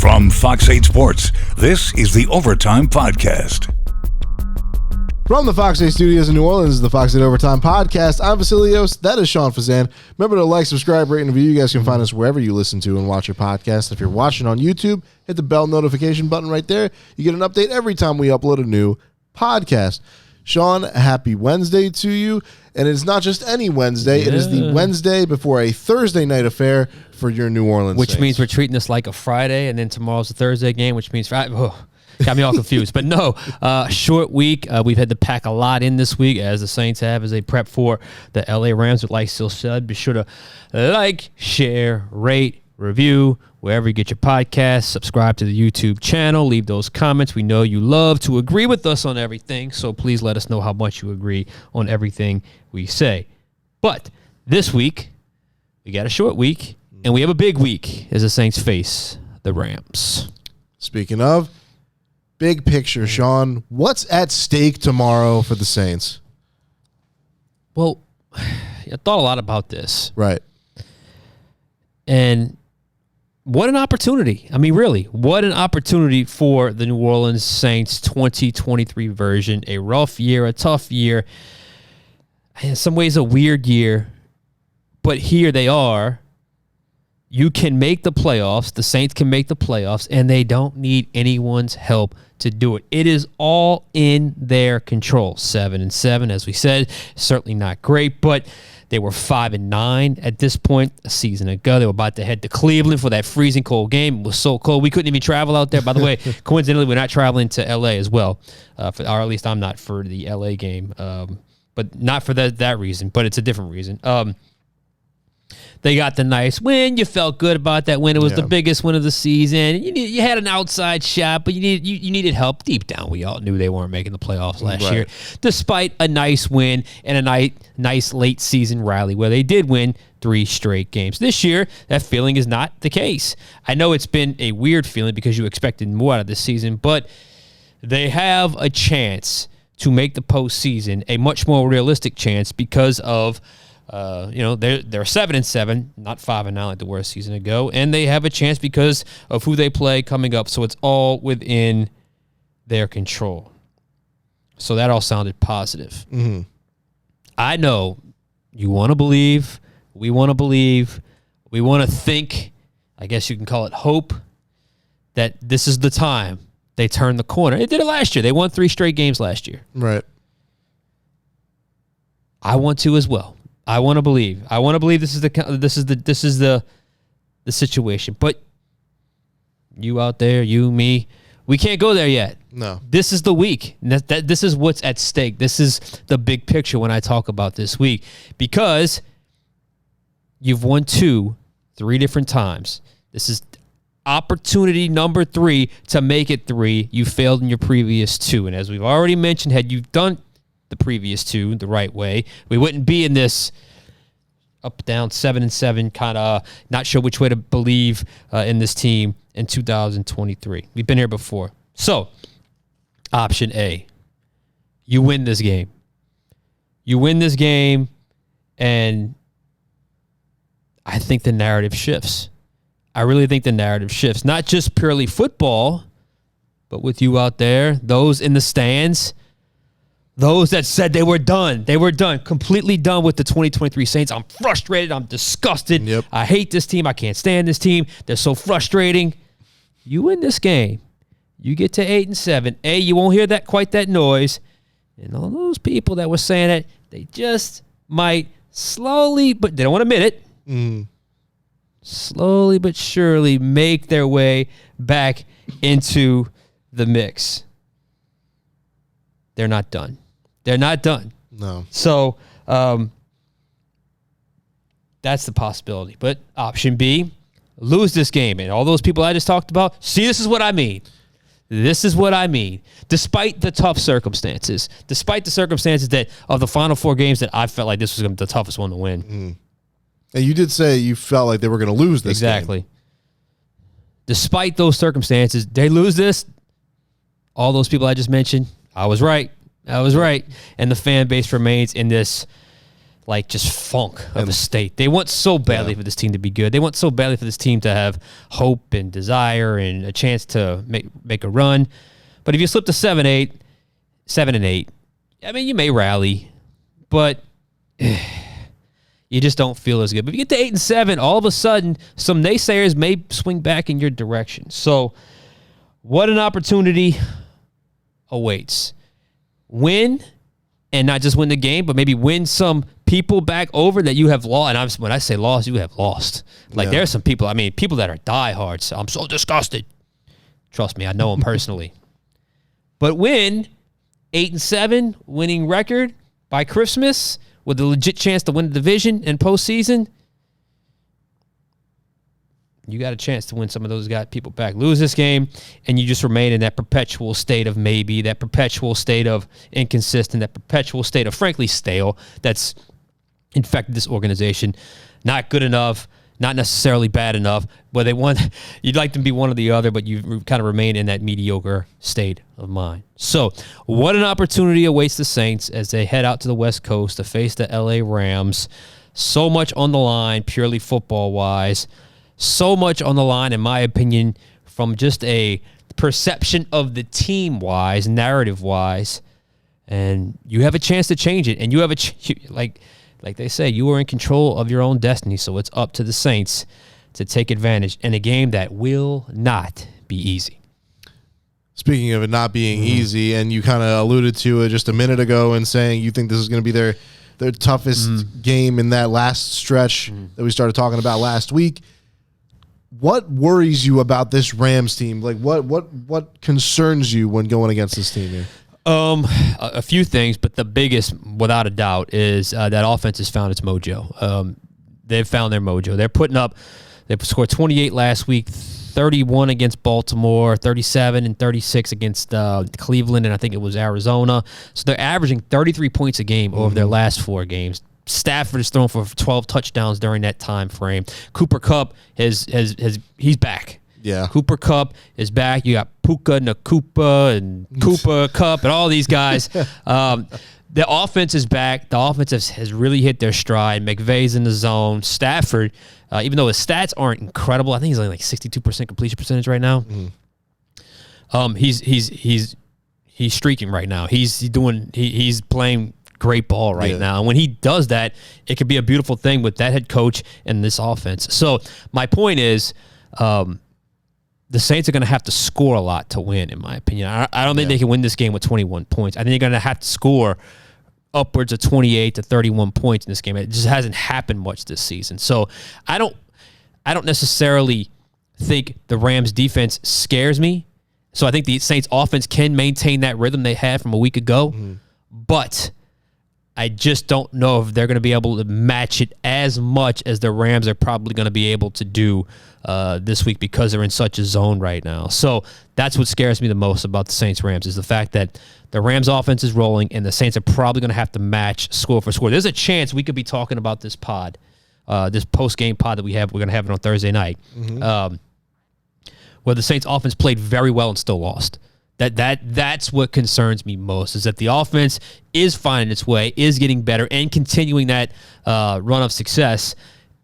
From Fox 8 Sports, this is the Overtime Podcast. From the Fox 8 Studios in New Orleans, the Fox 8 Overtime Podcast. I'm Vasilios. That is Sean Fazende. Remember to like, subscribe, rate, and review. You guys can find us wherever you listen to and watch your podcast. If you're watching on YouTube, hit the bell notification button right there. You get an update every time we upload a new podcast. Sean, happy Wednesday to you. And it's not just any Wednesday. It is the Wednesday before a Thursday night affair for your New Orleans Which Saints. means we're treating this like a Friday, and then tomorrow's a Thursday game, which means Friday. Got me all confused. But no, short week. We've had to pack a lot in this week, as the Saints have, as they prep for the LA Rams with Like Still Said. Be sure to like, share, rate, review, wherever you get your podcasts. Subscribe to the YouTube channel. Leave those comments. We know you love to agree with us on everything, so please let us know how much you agree on everything we say. But this week, we got a short week, and we have a big week as the Saints face the Rams. Speaking of, big picture, Sean, what's at stake tomorrow for the Saints? Well, I thought a lot about this. Right. And what an opportunity. I mean, really, what an opportunity for the New Orleans Saints 2023 version. A rough year, a tough year, in some ways a weird year. But here they are. You can make the playoffs. The Saints can make the playoffs, and they don't need anyone's help to do it. It is all in their control. 7-7, as we said, certainly not great, but they were 5-9 at this point a season ago. They were about to head to Cleveland for that freezing cold game. It was so cold. We couldn't even travel out there. By the way, coincidentally, we're not traveling to L.A. as well, or at least I'm not for the L.A. game, but not for that reason, but it's a different reason. They got the nice win. You felt good about that win. It was the biggest win of the season. You had an outside shot, but you needed help. Deep down, we all knew they weren't making the playoffs last year, despite a nice win and a nice late season rally where they did win 3 straight games. This year, that feeling is not the case. I know it's been a weird feeling because you expected more out of this season, but they have a chance to make the postseason, a much more realistic chance because of they're 7-7, not 5-9 like the worst season ago, and they have a chance because of who they play coming up. So it's all within their control. So that all sounded positive. Mm-hmm. I know you want to believe, we want to believe, we want to think. I guess you can call it hope that this is the time they turn the corner. They did it last year. They won 3 straight games last year. Right. I want to as well. I want to believe. I want to believe this is the situation. But you out there, you, me, we can't go there yet. No. This is the week. This is what's at stake. This is the big picture when I talk about this week, because you've won 3 different times. This is opportunity number 3 to make it 3. You failed in your previous 2, and as we've already mentioned, had you done the previous 2 the right way, we wouldn't be in this up, down, 7-7 kind of not sure which way to believe in this team in 2023. We've been here before. So, option A, you win this game. You win this game, and I think the narrative shifts. I really think the narrative shifts. Not just purely football, but with you out there, those in the stands, those that said they were done, completely done with the 2023 Saints. I'm frustrated. I'm disgusted. Yep. I hate this team. I can't stand this team. They're so frustrating. You win this game. You get to 8-7. You won't hear quite that noise. And all those people that were saying it, they just might slowly, but they don't want to admit it, slowly but surely make their way back into the mix. They're not done. They're not done. No. So that's the possibility. But option B, lose this game. And all those people I just talked about, see, this is what I mean. This is what I mean. Despite the tough circumstances, that of the final 4 games that I felt like this was going to be the toughest one to win. Mm. And you did say you felt like they were going to lose this Exactly. game. Despite those circumstances, they lose this. All those people I just mentioned, I was right. And the fan base remains in this like just funk of a state. They want so badly for this team to be good. They want so badly for this team to have hope and desire and a chance to make a run. But if you slip to 7-8, 7-8, I mean, you may rally, but you just don't feel as good. But if you get to 8-7, all of a sudden, some naysayers may swing back in your direction. So, what an opportunity awaits. Win, and not just win the game, but maybe win some people back over that you have lost. And when I say lost, you have lost. Like, there are some people, I mean, people that are diehards. I'm so disgusted. Trust me, I know them personally. But win, 8-7, winning record by Christmas with a legit chance to win the division and postseason, you got a chance to win some of those people back. Lose this game, and you just remain in that perpetual state of maybe, that perpetual state of inconsistent, that perpetual state of, frankly, stale that's infected this organization. Not good enough, not necessarily bad enough, but you'd like to be one or the other, but you kind of remain in that mediocre state of mind. So, what an opportunity awaits the Saints as they head out to the West Coast to face the LA Rams. So much on the line, purely football-wise. So much on the line, in my opinion, from just a perception of the team-wise, narrative-wise, and you have a chance to change it. And you have like they say, you are in control of your own destiny, so it's up to the Saints to take advantage in a game that will not be easy. Speaking of it not being easy, and you kind of alluded to it just a minute ago in saying you think this is going to be their toughest game in that last stretch that we started talking about last week. What worries you about this Rams team? Like, what concerns you when going against this team here? A few things, but the biggest, without a doubt, is that offense has found its mojo. They've found their mojo. They scored 28 last week, 31 against Baltimore, 37 and 36 against Cleveland, and I think it was Arizona. So they're averaging 33 points a game over their last 4 games. Stafford has thrown for 12 touchdowns during that time frame. Cooper Kupp he's back. Yeah. Cooper Kupp is back. You got Puka Nakupa and Cooper Kupp and all these guys. The offense is back. The offense has really hit their stride. McVay's in the zone. Stafford, even though his stats aren't incredible, I think he's only like 62% completion percentage right now. He's streaking right now. He's playing great ball right now. And when he does that, it could be a beautiful thing with that head coach and this offense. So my point is, the Saints are going to have to score a lot to win, in my opinion. I don't think they can win this game with 21 points. I think they're going to have to score upwards of 28 to 31 points in this game. It just hasn't happened much this season. So I don't necessarily think the Rams defense scares me. So I think the Saints offense can maintain that rhythm they had from a week ago. But I just don't know if they're going to be able to match it as much as the Rams are probably going to be able to do this week because they're in such a zone right now. So that's what scares me the most about the Saints-Rams is the fact that the Rams offense is rolling and the Saints are probably going to have to match score for score. There's a chance we could be talking about this pod, this post-game pod that we're going to have it on Thursday night, where the Saints offense played very well and still lost. That's what concerns me most is that the offense is finding its way, is getting better, and continuing that run of success,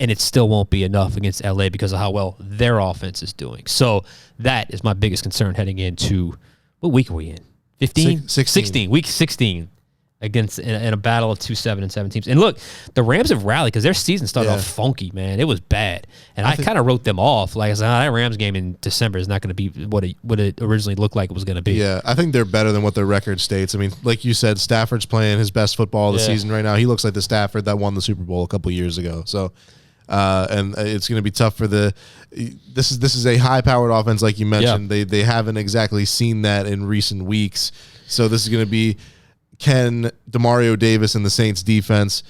and it still won't be enough against LA because of how well their offense is doing. So that is my biggest concern heading into, what week are we in? 15? 16. Week 16 against in a battle of 2-7 and 7 teams. And look, the Rams have rallied because their season started off funky, man. It was bad. And I kind of wrote them off. Like I said, that Rams game in December is not going to be what it originally looked like it was going to be. Yeah, I think they're better than what their record states. I mean, like you said, Stafford's playing his best football of the season right now. He looks like the Stafford that won the Super Bowl a couple years ago. So, and it's going to be tough for this is a high-powered offense, like you mentioned. Yeah. They haven't exactly seen that in recent weeks. So this is going to be, can Demario Davis and the Saints defense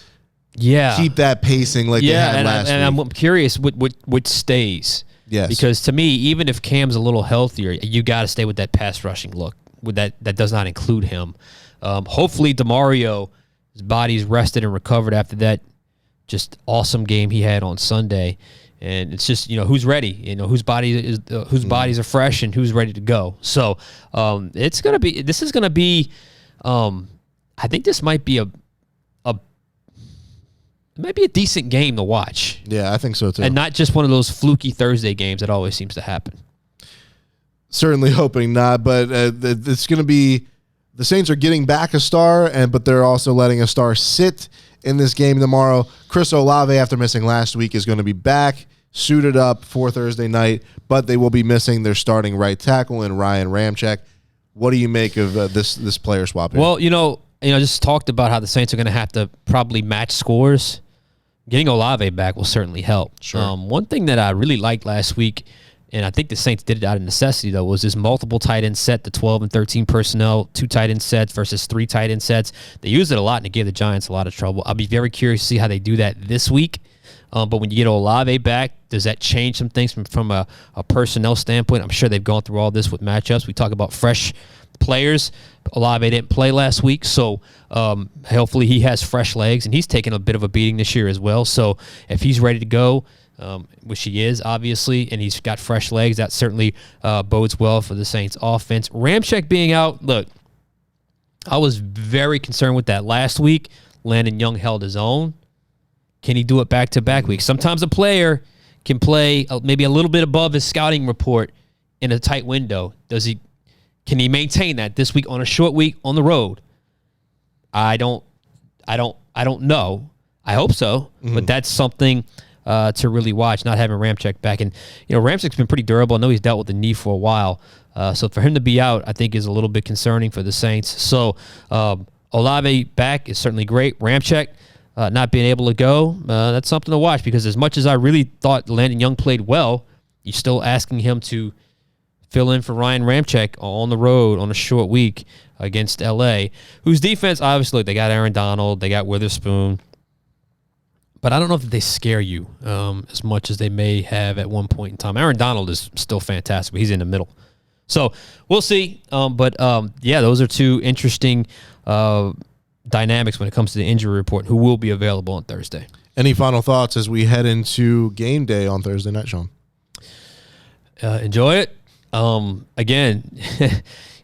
keep that pacing like they had last week? And I'm curious what stays. Yes. Because to me, even if Cam's a little healthier, you got to stay with that pass rushing look. With that does not include him. Hopefully Demario, his body's rested and recovered after that just awesome game he had on Sunday. And it's just, who's ready, whose bodies are fresh and who's ready to go. So this is going to be, I think this might be it might be a decent game to watch. Yeah, I think so too. And not just one of those fluky Thursday games that always seems to happen. Certainly hoping not, but it's going to be the Saints are getting back a star, but they're also letting a star sit in this game tomorrow. Chris Olave, after missing last week, is going to be back, suited up for Thursday night, but they will be missing their starting right tackle in Ryan Ramczyk. What do you make of this player swap here? Well, I just talked about how the Saints are going to have to probably match scores. Getting Olave back will certainly help. Sure. One thing that I really liked last week, and I think the Saints did it out of necessity, though, was this multiple tight end set, the 12 and 13 personnel, 2 tight end sets versus 3 tight end sets. They used it a lot, and it gave the Giants a lot of trouble. I'll be very curious to see how they do that this week. But when you get Olave back, does that change some things from a personnel standpoint? I'm sure they've gone through all this with matchups. We talk about fresh players. Olave didn't play last week, so hopefully he has fresh legs, and he's taken a bit of a beating this year as well. So if he's ready to go, which he is, obviously, and he's got fresh legs, that certainly bodes well for the Saints offense. Ramczyk being out, look, I was very concerned with that last week. Landon Young held his own. Can he do it back-to-back weeks? Sometimes a player can play maybe a little bit above his scouting report in a tight window. Can he maintain that this week on a short week on the road? I don't know. I hope so, but that's something to really watch, not having Ramczyk back. And, Ramczyk's been pretty durable. I know he's dealt with the knee for a while. So for him to be out, I think is a little bit concerning for the Saints. So Olave back is certainly great. Ramczyk not being able to go, that's something to watch, because as much as I really thought Landon Young played well, you're still asking him to fill in for Ryan Ramczyk on the road on a short week against L.A., whose defense, obviously, they got Aaron Donald, they got Witherspoon, but I don't know if they scare you as much as they may have at one point in time. Aaron Donald is still fantastic, but he's in the middle. So we'll see. But those are two interesting dynamics when it comes to the injury report, who will be available on Thursday. Any final thoughts as we head into game day on Thursday night, Sean? Enjoy it. Again,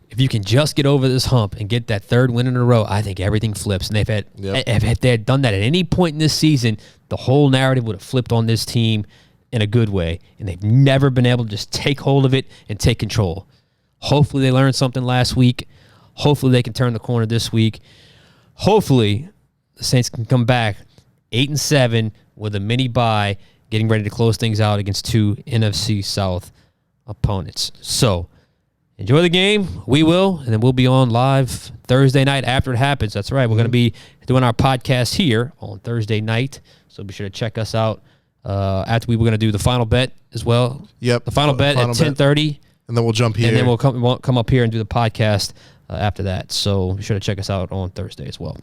if you can just get over this hump and get that third win in a row, I think everything flips. And if they had done that at any point in this season, the whole narrative would have flipped on this team in a good way. And they've never been able to just take hold of it and take control. Hopefully they learned something last week. Hopefully they can turn the corner this week. Hopefully the Saints can come back 8-7 with a mini bye, getting ready to close things out against 2 NFC South opponents. So enjoy the game. We will, and then we'll be on live Thursday night after it happens. That's right. We're going to be doing our podcast here on Thursday night, so be sure to check us out. After we were going to do the final bet as well. Yep. The final bet at 10:30. And then we'll jump here. And then we'll come up here and do the podcast after that. So be sure to check us out on Thursday as well.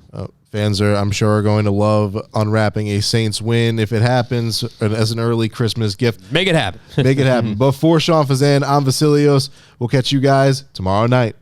Fans I'm sure, are going to love unwrapping a Saints win if it happens as an early Christmas gift. Make it happen. Make it happen. But for Sean Fazende, I'm Vasilios. We'll catch you guys tomorrow night.